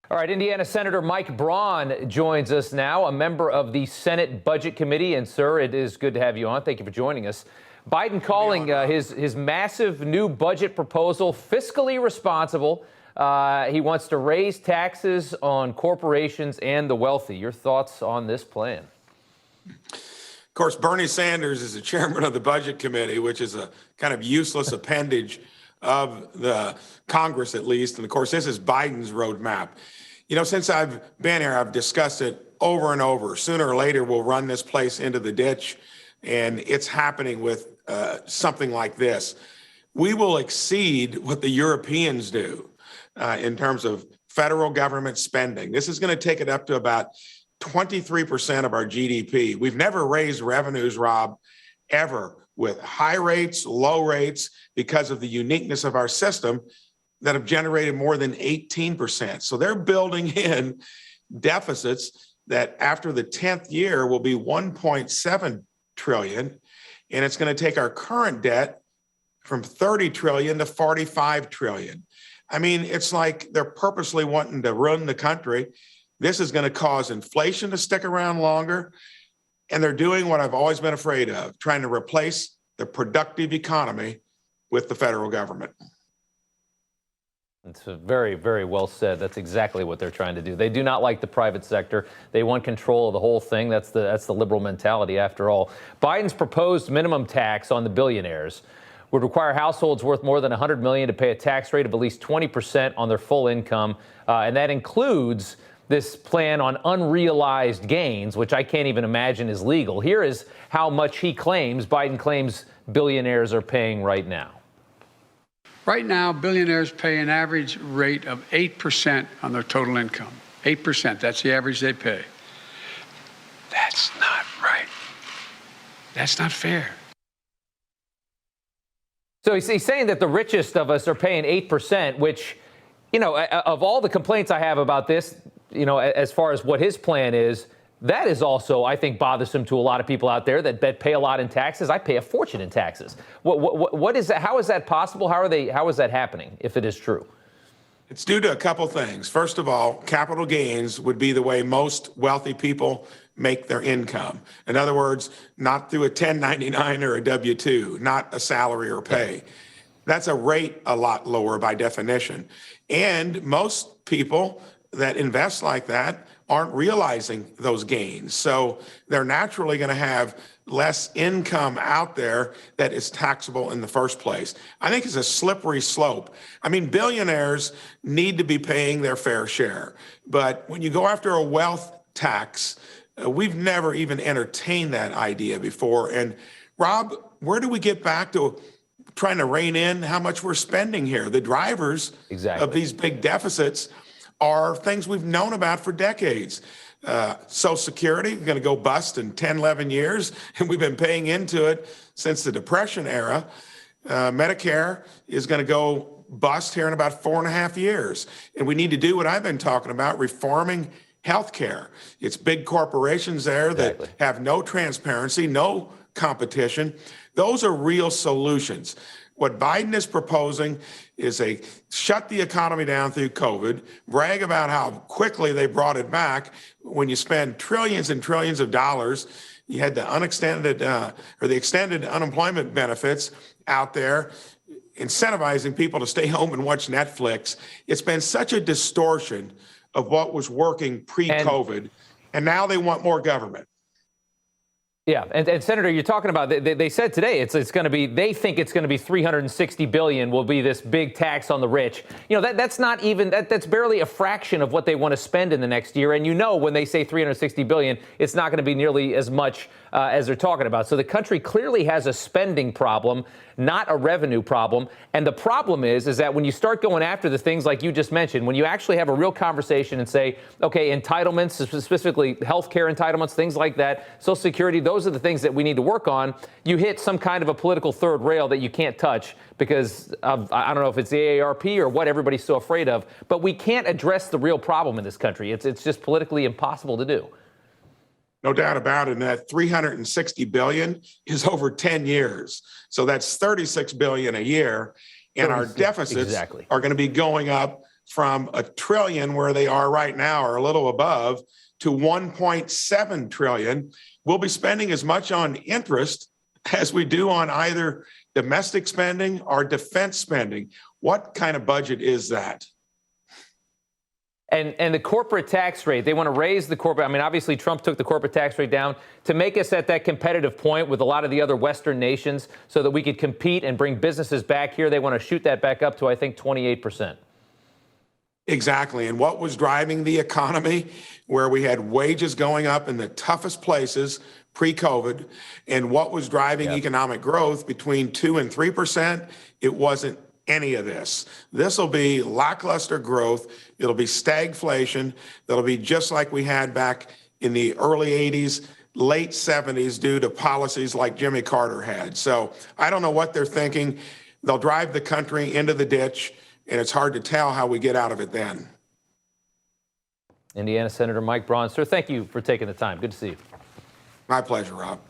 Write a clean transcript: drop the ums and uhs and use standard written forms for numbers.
All right, Indiana Senator Mike Braun joins us now, a member of the Senate Budget Committee. And, sir, it is good to have you on. Thank you for joining us. Biden calling his massive new budget proposal fiscally responsible. He wants to raise taxes on corporations and the wealthy. Your thoughts on this plan? Of course, Bernie Sanders is the chairman of the Budget Committee, which is a kind of useless appendage of the Congress, at least. And of course, this is Biden's roadmap. You know, since I've been here, I've discussed it over and over. Sooner or later, we'll run this place into the ditch. And it's happening with something like this. We will exceed what the Europeans do in terms of federal government spending. This is going to take it up to about 23% of our GDP. We've never raised revenues, Rob, ever, with high rates, low rates, because of the uniqueness of our system that have generated more than 18%. So they're building in deficits that after the 10th year will be 1.7 trillion. And it's going to take our current debt from 30 trillion to 45 trillion. I mean, it's like they're purposely wanting to ruin the country. This is going to cause inflation to stick around longer. And they're doing what I've always been afraid of, trying to replace the productive economy with the federal government. It's very, very well said. That's exactly what they're trying to do. They do not like the private sector. They want control of the whole thing. That's the liberal mentality, after all. Biden's proposed minimum tax on the billionaires would require households worth more than $100 million to pay a tax rate of at least 20% on their full income. And that includes this plan on unrealized gains, which I can't even imagine is legal. Here is how much Biden claims billionaires are paying right now. Right now, billionaires pay an average rate of 8% on their total income. 8%, that's the average they pay. That's not right. That's not fair. So he's saying that the richest of us are paying 8%, which, you know, of all the complaints I have about this, you know, as far as what his plan is, that is also, I think, bothersome to a lot of people out there that pay a lot in taxes. I pay a fortune in taxes. What is that? How is that possible? How is that happening, if it is true? It's due to a couple things. First of all, capital gains would be the way most wealthy people make their income. In other words, not through a 1099 or a W-2, not a salary or pay. That's a rate a lot lower by definition. And most people that invest like that aren't realizing those gains. So they're naturally going to have less income out there that is taxable in the first place. I think it's a slippery slope. I mean, billionaires need to be paying their fair share. But when you go after a wealth tax, we've never even entertained that idea before. And Rob, where do we get back to trying to rein in how much we're spending here? The drivers of these big deficits are things we've known about for decades. Social Security is going to go bust in 10, 11 years, and we've been paying into it since the Depression era. Medicare is going to go bust here in about 4.5 years. And we need to do what I've been talking about, reforming healthcare. It's big corporations there that have no transparency, no competition. Those are real solutions. What Biden is proposing is a shut the economy down through COVID, brag about how quickly they brought it back. When you spend trillions and trillions of dollars, you had the unextended or the extended unemployment benefits out there, incentivizing people to stay home and watch Netflix. It's been such a distortion of what was working pre-COVID, and now they want more government. Yeah, and Senator, you're talking about, they said today it's going to be, they think it's going to be $360 billion will be this big tax on the rich. You know, that's not even, that's barely a fraction of what they want to spend in the next year. And you know, when they say $360 billion, it's not going to be nearly as much as they're talking about. So the country clearly has a spending problem, not a revenue problem. And the problem is that when you start going after the things like you just mentioned, when you actually have a real conversation and say, okay, entitlements, specifically healthcare entitlements, things like that, Social Security, those are the things that we need to work on. You hit some kind of a political third rail that you can't touch because of, I don't know if it's the AARP or what everybody's so afraid of, but we can't address the real problem in this country. It's just politically impossible to do. No doubt about it. And that $360 billion is over 10 years. So that's $36 billion a year. And our deficits are going to be going up from $1 trillion, where they are right now, or a little above, to $1.7 trillion. We'll be spending as much on interest as we do on either domestic spending or defense spending. What kind of budget is that? And the corporate tax rate, they want to raise the corporate. I mean, obviously, Trump took the corporate tax rate down to make us at that competitive point with a lot of the other Western nations so that we could compete and bring businesses back here. They want to shoot that back up to, I think, 28%. Exactly. And what was driving the economy, where we had wages going up in the toughest places pre-COVID, and what was driving economic growth between 2 and 3%, it wasn't any of this. This will be lackluster growth. It'll be stagflation. That'll be just like we had back in the early 80s, late 70s, due to policies like Jimmy Carter had. So I don't know what they're thinking. They'll drive the country into the ditch, and it's hard to tell how we get out of it then. Indiana Senator Mike Braun. Sir, thank you for taking the time. Good to see you. My pleasure, Rob.